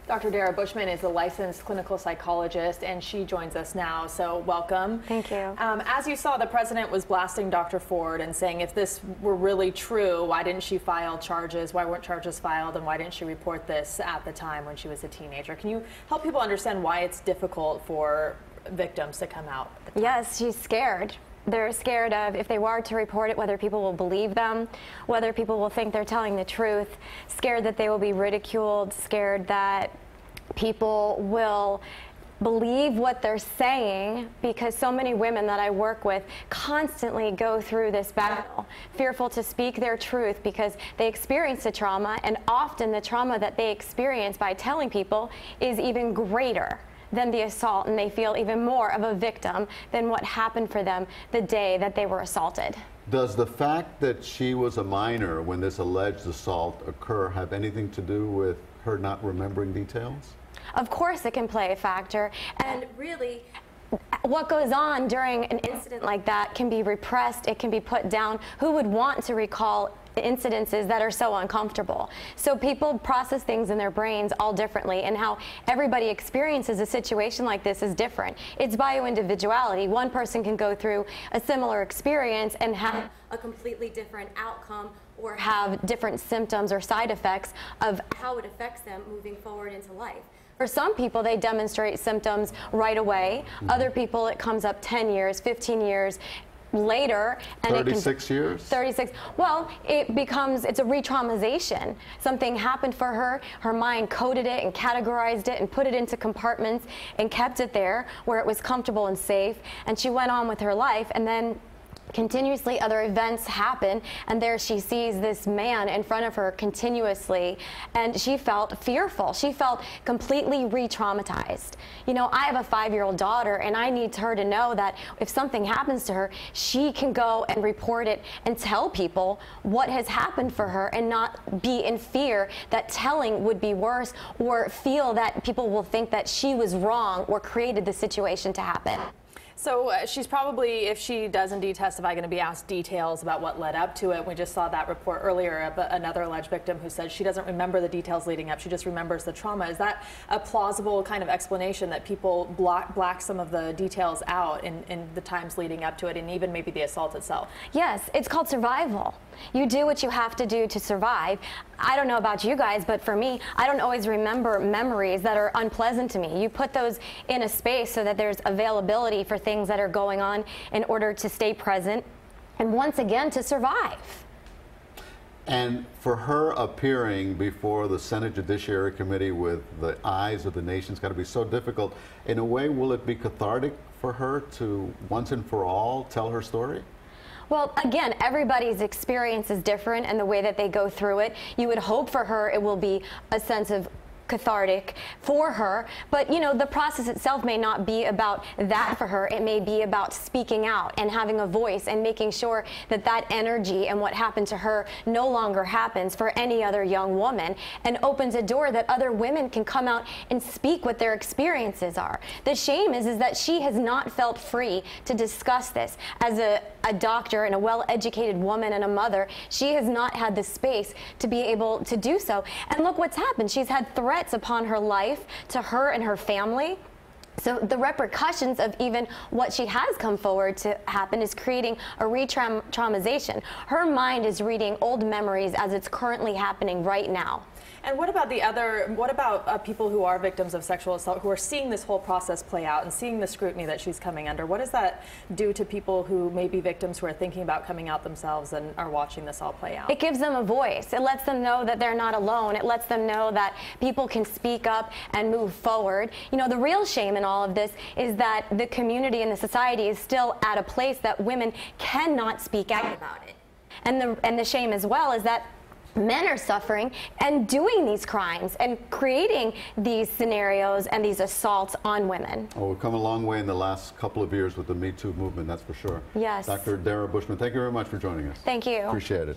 Dr. Dara Bushman is a licensed clinical psychologist, and she joins us now, so welcome. Thank you. As you saw, the president was blasting Dr. Ford and saying if this were really true, why didn't she file charges, why weren't charges filed, and why didn't she report this at the time when she was a teenager? Can you help people understand why it's difficult for victims to come out? Yes, she's scared. They're scared of, if they were to report it, whether people will believe them, whether people will think they're telling the truth, scared that they will be ridiculed, scared that people will believe what they're saying, because so many women that I work with constantly go through this battle, fearful to speak their truth because they experience the trauma, and often the trauma that they experience by telling people is even greater than the assault, and they feel even more of a victim than what happened for them the day that they were assaulted. Does the fact that she was a minor when this alleged assault occur have anything to do with her not remembering details? Of course it can play a factor, and really what goes on during an incident like that can be repressed, it can be put down. Who would want to recall incidences that are so uncomfortable? So people process things in their brains all differently, and how everybody experiences a situation like this is different. It's bio-individuality. One person can go through a similar experience and have a completely different outcome, or have different symptoms or side effects of how it affects them moving forward into life. For some people, they demonstrate symptoms right away. Other people, it comes up 10 years, 15 years later, and 36 years? 36. Well, it's a re-traumatization. Something happened for her, her mind coded it and categorized it and put it into compartments and kept it there where it was comfortable and safe, and she went on with her life, and then continuously other events happen, and there she sees this man in front of her continuously, and she felt fearful. She felt completely re-traumatized. You know, I have a 5-year-old daughter, and I need her to know that if something happens to her, she can go and report it and tell people what has happened for her, and not be in fear that telling would be worse, or feel that people will think that she was wrong or created the situation to happen. So she's probably, if she does indeed testify, going to be asked details about what led up to it. We just saw that report earlier of another alleged victim who said she doesn't remember the details leading up, she just remembers the trauma. Is that a plausible kind of explanation, that people black some of the details out in the times leading up to it, and even maybe the assault itself? Yes, it's called survival. You do what you have to do to survive. I don't know about you guys, but for me, I don't always remember memories that are unpleasant to me. You put those in a space so that there's availability for things that are going on in order to stay present and once again to survive. And for her appearing before the Senate Judiciary Committee with the eyes of the nation's got to be so difficult. In a way, will it be cathartic for her to once and for all tell her story? Well, again, everybody's experience is different, and the way that they go through it, you would hope for her it will be a sense of cathartic for her, but you know, the process itself may not be about that for her. It may be about speaking out and having a voice and making sure that that energy and what happened to her no longer happens for any other young woman, and opens a door that other women can come out and speak what their experiences are. The shame is that she has not felt free to discuss this. As a doctor and a well-educated woman and a mother, she has not had the space to be able to do so. And look what's happened. She's had threats upon her life, to her and her family. So the repercussions of even what she has come forward to happen is creating a re-traumatization. Her mind is reading old memories as it's currently happening right now. And what about people who are victims of sexual assault, who are seeing this whole process play out and seeing the scrutiny that she's coming under? What does that do to people who may be victims, who are thinking about coming out themselves and are watching this all play out? It gives them a voice. It lets them know that they're not alone. It lets them know that people can speak up and move forward. You know, the real shame in all of this is that the community and the society is still at a place that women cannot speak out about it. And the shame as well is that men are suffering and doing these crimes and creating these scenarios and these assaults on women. Well, we've come a long way in the last couple of years with the Me Too movement, that's for sure. Yes. Dr. Dara Bushman, thank you very much for joining us. Thank you. Appreciate it.